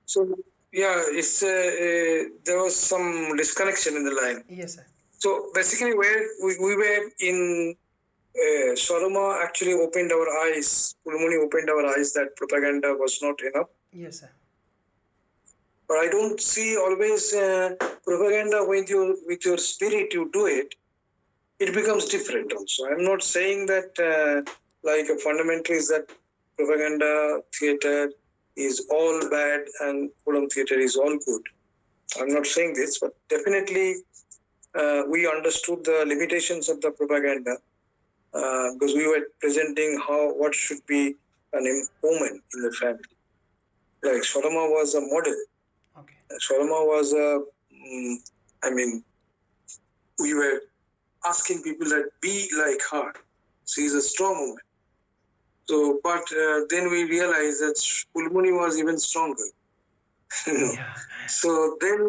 So yeah, it's there was some disconnection in the line. Yes, sir. So basically, where we were in Sharma actually opened our eyes. Pulmoni opened our eyes that propaganda was not enough. Yes, sir. But I don't see always propaganda with your spirit. You do it. It becomes different. Also, I'm not saying that like a fundamental is that propaganda theater is all bad and Pulam theater is all good. I'm not saying this, but definitely we understood the limitations of the propaganda because we were presenting what should be an woman in the family. Like Sharma was a model. Okay. Sharma was I mean, we were asking people that be like her. She is a strong woman. So, but then we realized that Pulmoni was even stronger. Yeah. So then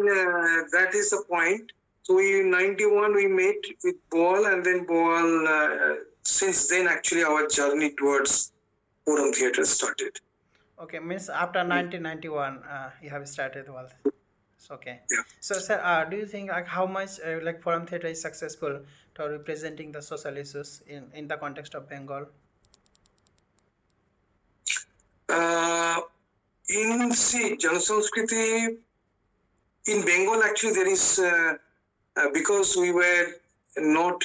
that is the point. So in 91 we met with Boal, and then Boal, since then actually our journey towards Puram theatre started. Okay, means after 1991, you have started well. It's okay. Yeah. So, sir, do you think like how much like forum theater is successful to representing the social issues in the context of Bengal? In Janasanskriti in Bengal actually there is because we were not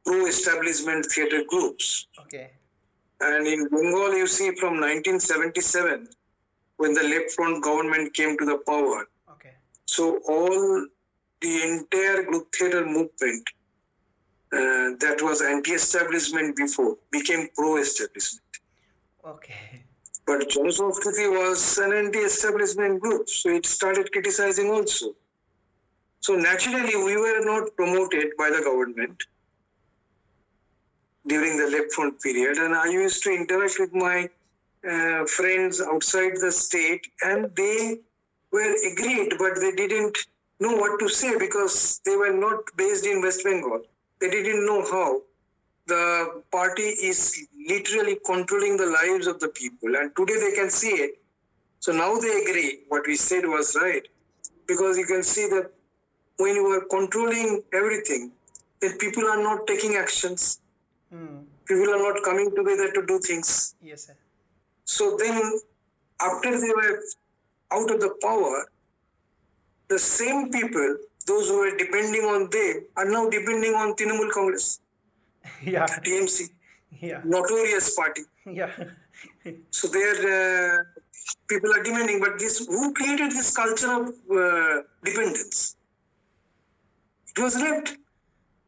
pro-establishment theatre groups. Okay. And in Bengal, you see from 1977, when the left front government came to the power. Okay. So all the entire group theatre movement that was anti-establishment before became pro-establishment. Okay. But Janasanskriti was an anti-establishment group, so it started criticizing also. So naturally, we were not promoted by the government during the left front period, and I used to interact with my friends outside the state, and they were agreed, but they didn't know what to say because they were not based in West Bengal. They didn't know how the party is literally controlling the lives of the people, and today they can see it. So now they agree what we said was right, because you can see that when you are controlling everything, then people are not taking actions. People are not coming together to do things. Yes, sir. So then, after they were out of the power, the same people, those who were depending on them, are now depending on Trinamool Congress. Yeah. TMC. Yeah. Notorious party. Yeah. So their people are demanding, but who created this culture of dependence? It was left.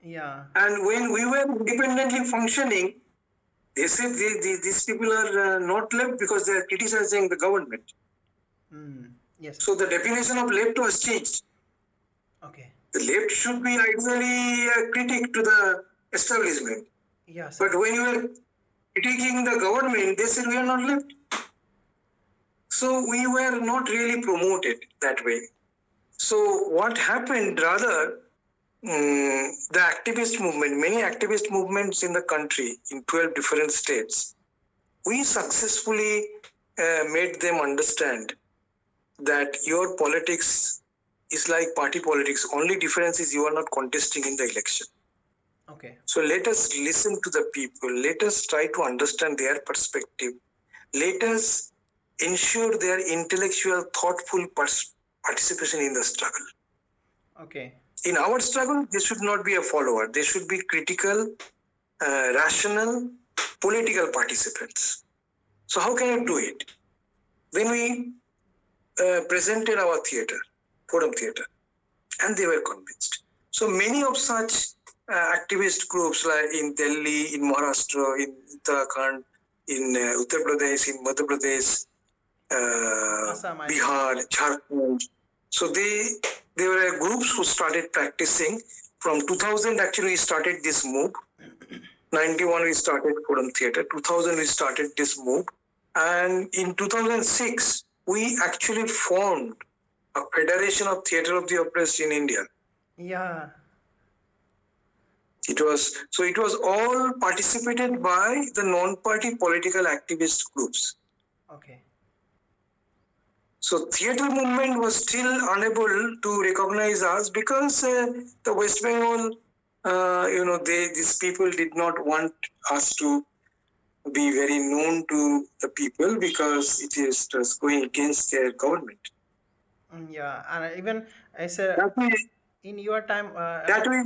Yeah. And when we were independently functioning, they said these people are not left because they are criticizing the government. Yes. So the definition of left was changed. Okay. The left should be ideally a critic to the establishment. Yes. But when you are critiquing the government, they said we are not left. So we were not really promoted that way. So what happened rather, the activist movement, many activist movements in the country in 12 different states, we successfully made them understand that your politics is like party politics. Only difference is you are not contesting in the election. Okay. So let us listen to the people. Let us try to understand their perspective. Let us ensure their intellectual, thoughtful participation in the struggle. Okay. In our struggle, they should not be a follower. They should be critical, rational, political participants. So how can you do it? Then we presented our theatre, Forum Theatre, and they were convinced. So many of such activist groups like in Delhi, in Maharashtra, in Uttarakhand, in Uttar Pradesh, in Madhya Pradesh, Bihar, Jharkhand. So they were groups who started practicing. From 2000, actually, we started this move. 91, we started Forum Theatre. 2000, we started this move. And in 2006, we actually formed a Federation of Theatre of the Oppressed in India. Yeah. It was all participated by the non-party political activist groups. Okay. So theatre movement was still unable to recognize us because the West Bengal, these people did not want us to be very known to the people because it is just going against their government. Yeah, and even I said That way, in your time, that way,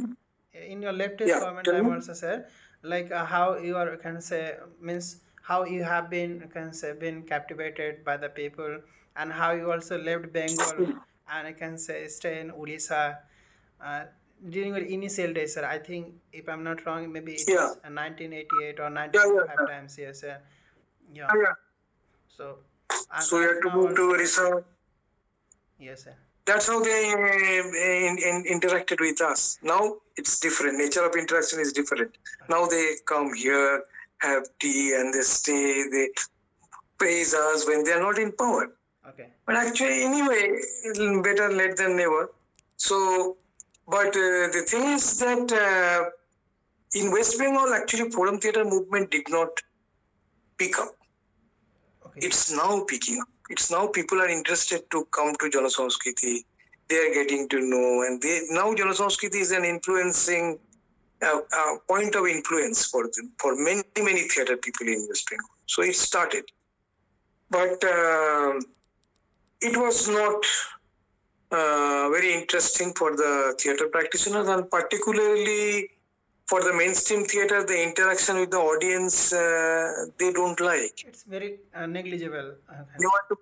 in your leftist yeah. government Tell time me. also, sir, like how you are can say means how you have been can say been captivated by the people, and how you also left Bengal and I can say stay in Odisha uh, during your initial days, sir. I think if I'm not wrong, maybe it Yeah, is 1988 or yeah, yeah, 1985 yeah. times, yes, sir. Yeah. Yeah, yeah. So and So you right have to now move to also, Orissa. yes, sir. That's how they interacted with us. Now it's different. Nature of interaction is different. Now they come here, have tea, and they stay. They praise us when they are not in power. Okay. But actually, anyway, better late than never. So, but the thing is that in West Bengal, actually, forum theatre movement did not pick up. Okay. It's now picking up. It's now people are interested to come to Janasanskriti. They are getting to know, and they now Janasanskriti is an influencing point of influence for them, for many theatre people in West Bengal. So it started, but it was not very interesting for the theatre practitioners, and particularly for the mainstream theatre, the interaction with the audience they don't like. It's very negligible. They want to,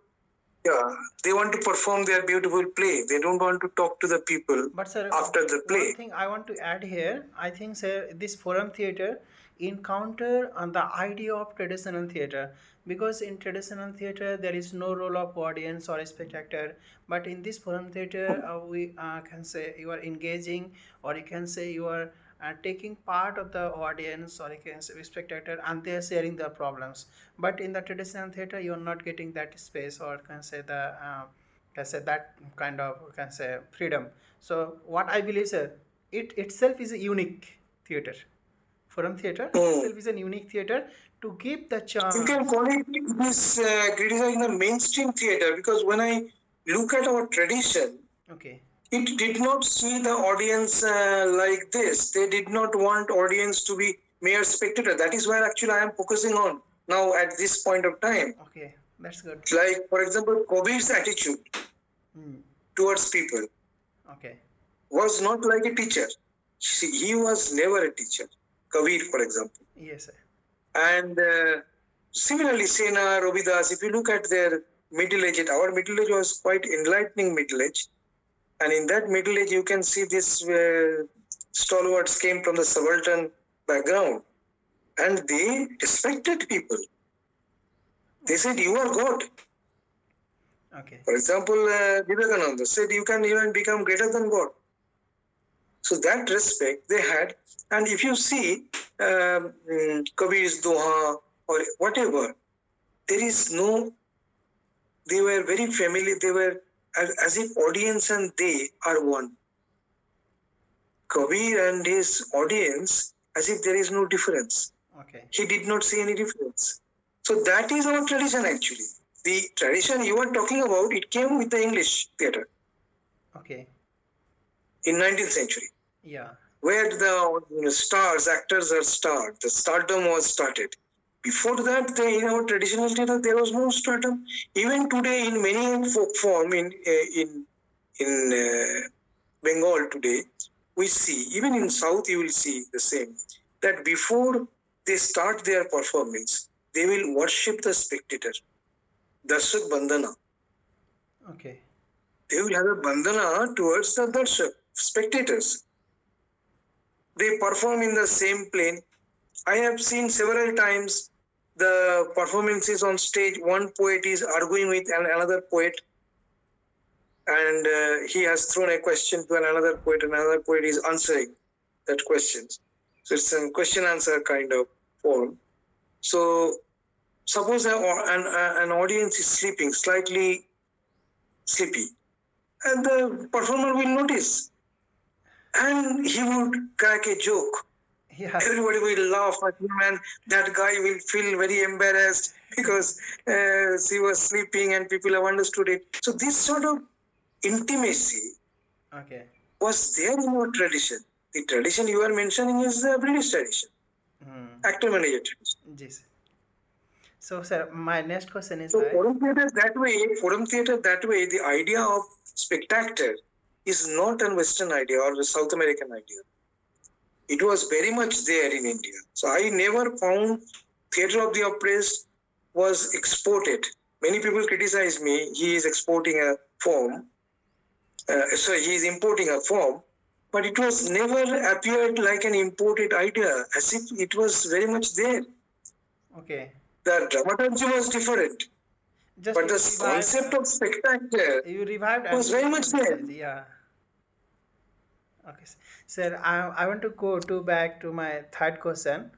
yeah, they want to perform their beautiful play. They don't want to talk to the people But sir, after the one play. thing I want to add here, I think sir, this forum theater encounter on the idea of traditional theater, because in traditional theater there is no role of audience or spectator, but in this forum theater we can say you are engaging, or you can say you are taking part of the audience, or you can say spectator, and they are sharing their problems. But in the traditional theater you are not getting that space, or can say the can say that kind of can say freedom. So what I believe, sir, it itself is a unique theater. Forum theater itself is a unique theater to give the You can chance. call it this criticizing the mainstream theater, because when I look at our tradition, Okay. it did not see the audience like this. They did not want audience to be mere spectator. That is where actually I am focusing on now at this point of time. Okay, that's good. Like, for example, Kabir's attitude towards people Okay. was not like a teacher. See, he was never a teacher. Kabir, for example. Yes, sir. And similarly, Sena, Robidas, if you look at their middle age, our middle age was quite enlightening middle age. And in that middle age, you can see this stalwarts came from the subaltern background. And they respected people. They said, you are God. Okay. For example, Vivekananda said, you can even become greater than God. So that respect they had. And if you see Kabir's Doha or whatever, there is no, they were very familiar, they were as if audience and they are one. Kabir and his audience, as if there is no difference. Okay. He did not see any difference. So that is our tradition actually. The tradition you are talking about, it came with the English theatre. Okay. In 19th century. Yeah. Where the stars, actors are starred, the stardom was started. Before that, in our traditional theatre, there was no stardom. Even today, in many folk form in Bengal today, we see, even in South, you will see the same, that before they start their performance, they will worship the spectator, Darshak Bandhana. Okay. They will have a bandhana towards the Darshak, spectators. They perform in the same plane. I have seen several times the performances on stage. One poet is arguing with another poet, and he has thrown a question to another poet, and another poet is answering that question. So it's a question answer kind of form. So suppose an audience is sleeping, slightly sleepy, and the performer will notice, and he would crack a joke. Yeah. Everybody will laugh at him, and that guy will feel very embarrassed because she was sleeping and people have understood it. So this sort of intimacy Okay. was there in our tradition. The tradition you are mentioning is the British tradition, Hmm. actor manager tradition. Yes. So, sir, my next question is So like, forum theater that way, the idea of spectator is not a Western idea or a South American idea. It was very much there in India. So I never found theater of the oppressed was exported. Many people criticize me. He is exporting a form. He is importing a form. But it was never appeared like an imported idea, as if it was very much there. okay, The dramaturgy was different, just but the concept of spectacle you revived was very much there. anti-Semitism. Yeah. Okay, sir. I want to go to back to my third question.